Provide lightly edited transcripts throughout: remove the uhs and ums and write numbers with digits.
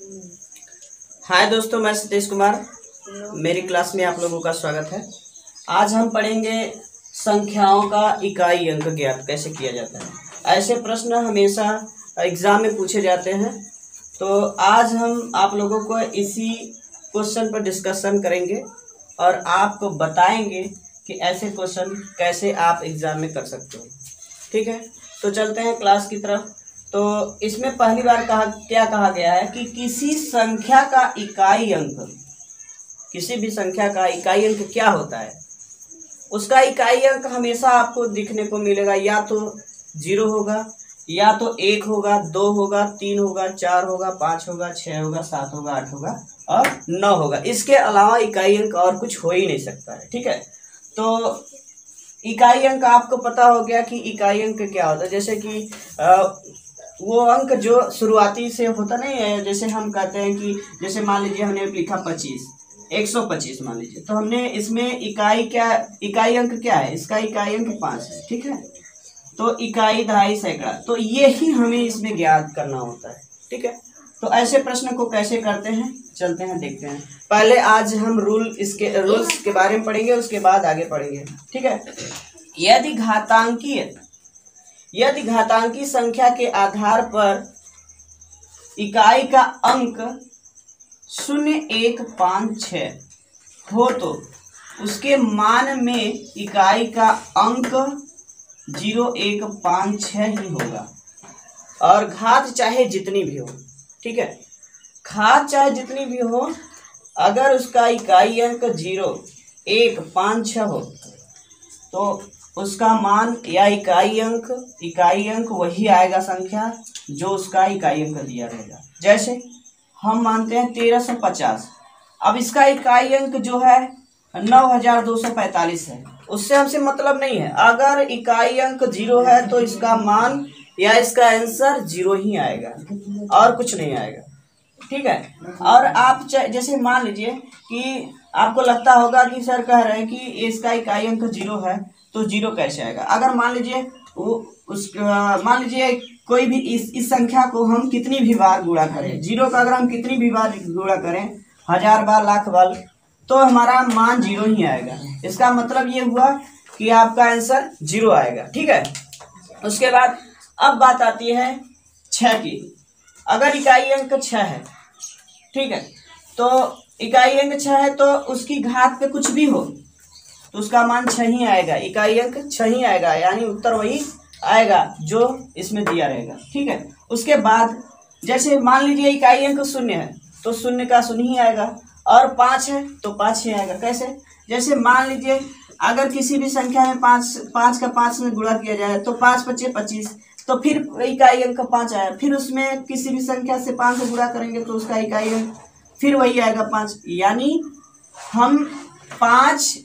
हाय दोस्तों, मैं सतीश कुमार। मेरी क्लास में आप लोगों का स्वागत है। आज हम पढ़ेंगे संख्याओं का इकाई अंक ज्ञात कैसे किया जाता है। ऐसे प्रश्न हमेशा एग्जाम में पूछे जाते हैं, तो आज हम आप लोगों को इसी क्वेश्चन पर डिस्कशन करेंगे और आपको बताएंगे कि ऐसे क्वेश्चन कैसे आप एग्जाम में कर सकते हो। ठीक है, तो चलते हैं क्लास की तरफ। तो इसमें पहली बार क्या कहा गया है कि किसी संख्या का इकाई अंक, किसी भी संख्या का इकाई अंक क्या होता है। उसका इकाई अंक हमेशा आपको दिखने को मिलेगा, या तो 0 होगा, या तो 1 होगा, 2 होगा, 3 होगा, 4 होगा, 5 होगा, 6 होगा, 7 होगा, 8 होगा और 9 होगा। इसके अलावा इकाई अंक और कुछ हो ही नहीं सकता है। ठीक है, तो इकाई अंक आपको पता हो गया कि इकाई अंक क्या होता है। जैसे कि वो अंक जो शुरुआती से होता नहीं है, जैसे हम कहते हैं कि जैसे मान लीजिए हमने लिखा 25, 125 मान लीजिए, तो हमने इसमें इकाई अंक क्या है, इसका इकाई अंक 5 है। ठीक है, तो इकाई, दहाई, सैकड़ा, तो ये ही हमें इसमें ज्ञात करना होता है। ठीक है, तो ऐसे प्रश्न को कैसे करते हैं, चलते हैं देखते हैं। पहले आज हम रूल्स के बारे में पढ़ेंगे, उसके बाद आगे पढ़ेंगे। ठीक है, यदि घातांकी संख्या के आधार पर इकाई का अंक 0156 हो तो उसके मान में इकाई का अंक 0156 ही होगा, और घात चाहे जितनी भी हो। ठीक है, घात चाहे जितनी भी हो, अगर उसका इकाई अंक 0156 हो तो उसका मान या इकाई अंक वही आएगा संख्या जो उसका इकाई अंक दिया रहेगा। जैसे हम मानते हैं 1350, अब इसका इकाई अंक जो है 9245 है, उससे हमसे मतलब नहीं है। अगर इकाई अंक 0 है तो इसका मान या इसका आंसर 0 ही आएगा और कुछ नहीं आएगा। ठीक है, और आप जैसे मान लीजिए कि आपको लगता होगा कि सर कह रहे हैं कि इसका इकाई अंक 0 है, तो 0 कैसे आएगा। अगर मान लीजिए मान लीजिए कोई भी इस संख्या को हम कितनी भी बार गुणा करें, 0 का अगर हम कितनी भी बार गुणा करें, 1000 बार, लाख बार, तो हमारा मान 0 ही आएगा। इसका मतलब ये हुआ कि आपका आंसर 0 आएगा। ठीक है, उसके बाद अब बात आती है 6 की। अगर इकाई अंक 6 है, ठीक है, तो इकाई अंक 6 है तो उसकी घात पे कुछ भी हो तो उसका मान 6 ही आएगा, इकाई अंक 6 ही आएगा, यानी उत्तर वही आएगा जो इसमें दिया रहेगा। ठीक है, उसके बाद जैसे मान लीजिए इकाई अंक 0 है तो 0 का 0 ही आएगा, और 5 है तो 5 ही आएगा। कैसे, जैसे मान लीजिए अगर किसी भी संख्या में 5 का 5 में गुणा किया जाए तो 5 × 5 = 25, तो फिर इकाई अंक 5 आया। फिर उसमें किसी भी संख्या से 5 से गुणा करेंगे तो उसका इकाई अंक फिर वही आएगा 5। यानी हम 5,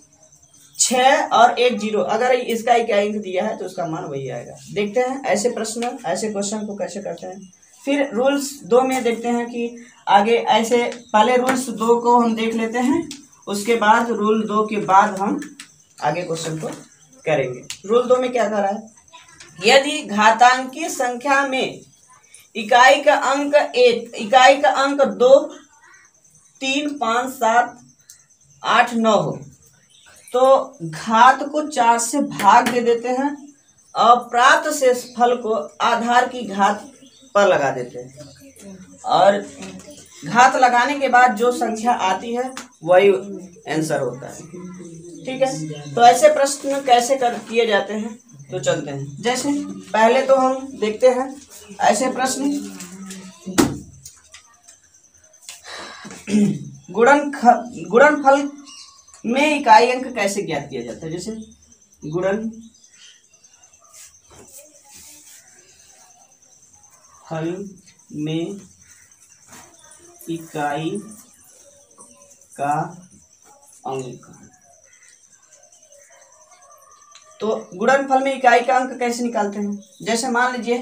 6 और 1 0, अगर इसका इकाई अंक दिया है तो उसका मान वही आएगा। देखते हैं ऐसे क्वेश्चन को कैसे करते हैं। फिर रूल्स 2 में देखते हैं कि आगे ऐसे पहले रूल्स 2 को हम देख लेते हैं, उसके बाद रूल 2 के बाद हम आगे क्वेश्चन को करेंगे। रूल 2 में क्या कर रहा है, यदि घातांकी संख्या में इकाई का अंक 2, 3, 5, 7, 8, 9 हो तो घात को 4 से भाग दे देते हैं और प्राप्त शेष फल को आधार की घात पर लगा देते हैं, और घात लगाने के बाद जो संख्या आती है वही आंसर होता है। ठीक है, तो ऐसे प्रश्न कैसे किए जाते हैं, तो चलते हैं। जैसे पहले तो हम देखते हैं ऐसे प्रश्न, गुणनफल में इकाई अंक कैसे ज्ञात किया जाता है। जैसे गुणनफल में इकाई का अंक, तो गुणनफल में इकाई का अंक कैसे निकालते हैं। जैसे मान लीजिए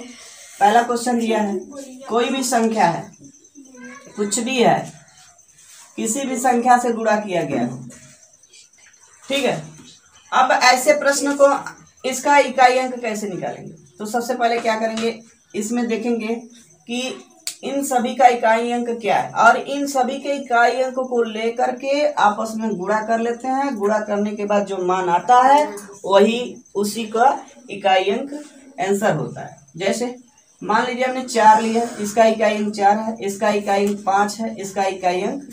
पहला क्वेश्चन दिया है, कोई भी संख्या है, कुछ भी है, किसी भी संख्या से गुणा किया गया है। ठीक है, अब ऐसे प्रश्न को इसका इकाई अंक कैसे निकालेंगे, तो सबसे पहले क्या करेंगे, इसमें देखेंगे कि इन सभी का इकाई अंक क्या है, और इन सभी के इकाई अंक को लेकर के आपस में गुणा कर लेते हैं। गुणा करने के बाद जो मान आता है वही उसी का इकाई अंक आंसर होता है। जैसे मान लीजिए हमने 4 लिया, इसका इकाई अंक 4 है, इसका इकाई अंक 5 है, इसका इकाई अंक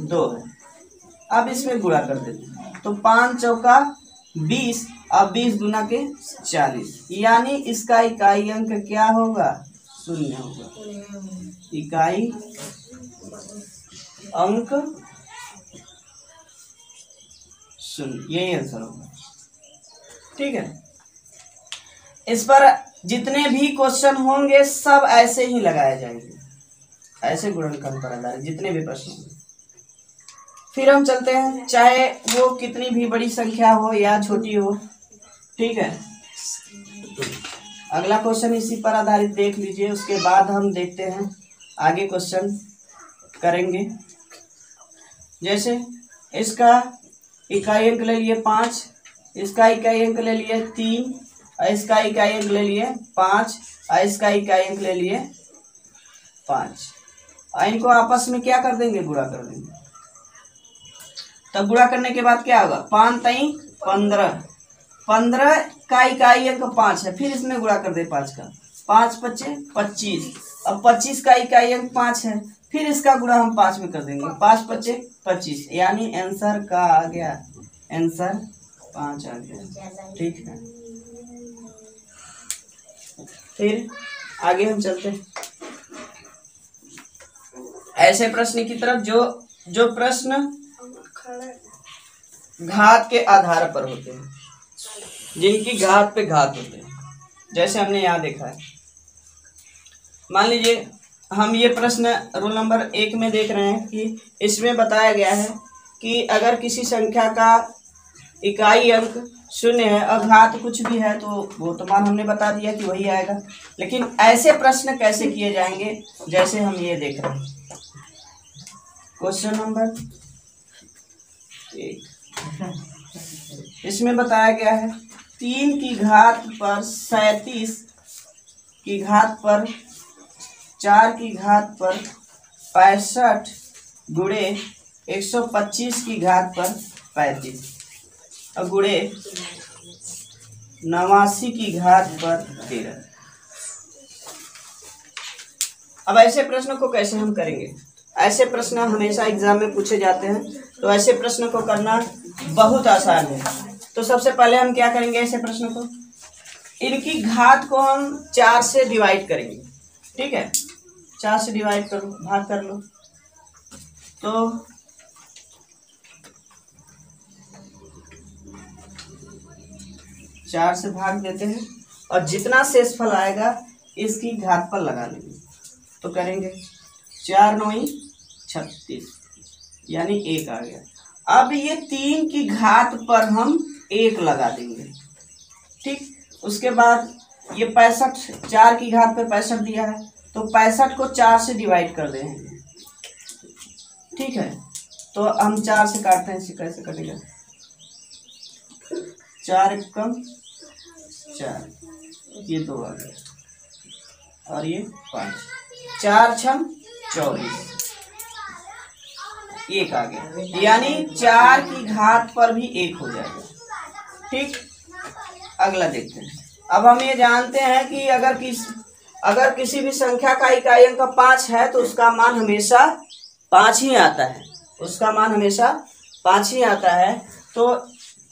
2 है। अब इसमें गुणा कर देते हैं तो 5 चौका 20 और 20 दूना के 40, यानी इसका इकाई अंक क्या होगा, 0 होगा। इकाई अंक 0, यही आंसर होगा। ठीक है, इस पर जितने भी क्वेश्चन होंगे सब ऐसे ही लगाए जाएंगे, ऐसे गुणनखंड पर आधारित जितने भी प्रश्न होंगे। फिर हम चलते हैं, चाहे वो कितनी भी बड़ी संख्या हो या छोटी हो। ठीक है, अगला क्वेश्चन इसी पर आधारित देख लीजिए, उसके बाद हम देखते हैं आगे क्वेश्चन करेंगे। जैसे इसका इकाई अंक ले लिए 5, इसका इकाई अंक ले लिए 3, और इसका इकाई अंक ले लिए 5, और इसका इकाई अंक ले लिए 5, और इनको आपस में क्या कर देंगे, गुणा कर देंगे। तब गुणा करने के बाद क्या होगा, 5 3 15, 15 का इकाई अंक 5 है, फिर इसमें गुणा कर दे 5 का, 5 5 25, अब 25 का इकाई अंक 5 है, फिर इसका गुणा हम 5 में कर देंगे, 5 5 25, यानी आंसर का आ गया, आंसर 5 आ गया। ठीक है, फिर आगे हम चलते हैं ऐसे प्रश्न की तरफ जो प्रश्न घात के आधार पर होते हैं, जिनकी घात पे घात होते हैं। जैसे हमने यहाँ देखा है, मान लीजिए हम ये प्रश्न रोल नंबर 1 में देख रहे हैं कि इसमें बताया गया है कि अगर किसी संख्या का इकाई अंक 0 है और घात कुछ भी है तो वो तो मान हमने बता दिया कि वही आएगा। लेकिन ऐसे प्रश्न कैसे किए जाएंगे, जैसे हम ये देख रहे हैं क्वेश्चन नंबर 1, इसमें बताया गया है 3 की घात पर 37 की घात पर 4 की घात पर 65 गुणे 125 की घात पर 35 और गुणे 89 की घात पर 13। अब ऐसे प्रश्नों को कैसे हम करेंगे, ऐसे प्रश्न हमेशा एग्जाम में पूछे जाते हैं, तो ऐसे प्रश्न को करना बहुत आसान है। तो सबसे पहले हम क्या करेंगे, ऐसे प्रश्न को इनकी घात को हम 4 से डिवाइड करेंगे। ठीक है, 4 से डिवाइड करो, भाग कर लो, तो 4 से भाग देते हैं और जितना शेषफल आएगा इसकी घात पर लगा लेंगे। तो करेंगे 4 9 36, यानी 1 आ गया। अब ये 3 की घात पर हम 1 लगा देंगे। ठीक, उसके बाद ये 65, 4 की घात पर 65 दिया है, तो 65 को 4 से डिवाइड कर देंगे। ठीक है, तो हम 4 से काटते हैं, इसे कैसे कटेगा, 4 एकम 4, ये 2 आ गया और ये 5, 4 छम 24, 1 आ गया, यानी 4 की घात पर भी 1 हो जाएगा। ठीक, अगला देखते हैं। अब हम ये जानते हैं कि अगर किसी भी संख्या का इकाई अंक 5 है तो उसका मान हमेशा 5 ही आता है, उसका मान हमेशा 5 ही आता है। तो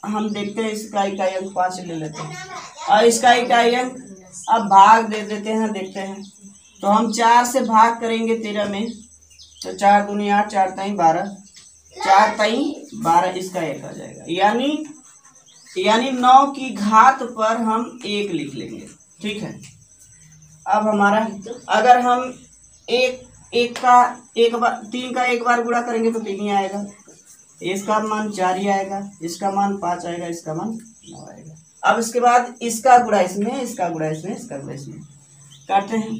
हम देखते हैं, इसका इकाई अंक 5 ले लेते हैं और इसका इकाई अंक अब भाग दे देते हैं, देखते हैं। तो हम 4 से भाग करेंगे 13 में, तो 4 दूनी 8, 4 ताई 12, 4 ताई 12, इसका 1 आ जाएगा, यानी 9 की घात पर हम 1 लिख लेंगे। ठीक है, अब हमारा अगर हम 3 का एक बार गुणा करेंगे तो 3 ही आएगा, इसका मान 4 ही आएगा, इसका मान 5 आएगा, इसका मान 9 आएगा। अब इसके बाद इसका गुणा इसमें, इसका गुणा इसमें, इसका गुणा इसमें काटते हैं,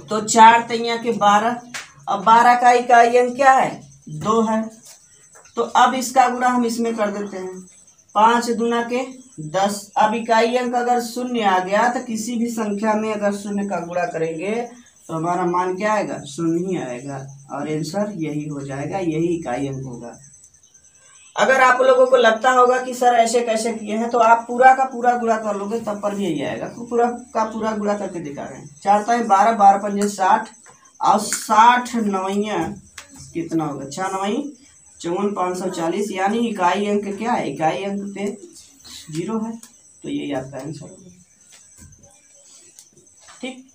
तो 4 तैया के 12, अब 12 का इकाई अंक क्या है, 2 है, तो अब इसका गुणा हम इसमें कर देते हैं, 5 दूना के 10। अब इकाई अंक अगर 0 आ गया तो किसी भी संख्या में अगर 0 का गुणा करेंगे तो हमारा मान क्या आएगा, 0 ही आएगा और आंसर यही हो जाएगा, यही इकाई अंक होगा। अगर आप लोगों को लगता होगा कि सर ऐसे कैसे किए हैं, तो आप पूरा का पूरा गुणा कर लोगे तब पर भी यही आएगा। तो पूरा का पूरा गुणा करके दिखा रहे हैं। 4 × 12, 12 × 5 = 60 और 60 9 कितना होगा, 6 9 54 540, यानी इकाई अंक क्या है, इकाई अंक पे 0 है, तो यही आपका आंसर होगा। ठीक,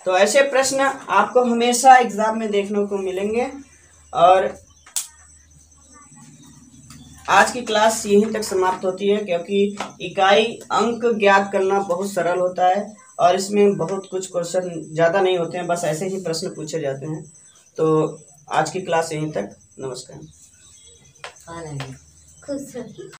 तो ऐसे प्रश्न आपको हमेशा एग्जाम में देखने को मिलेंगे। और आज की क्लास यहीं तक समाप्त होती है, क्योंकि इकाई अंक ज्ञात करना बहुत सरल होता है और इसमें बहुत कुछ क्वेश्चन ज़्यादा नहीं होते हैं, बस ऐसे ही प्रश्न पूछे जाते हैं। तो आज की क्लास यहीं तक, नमस्कार।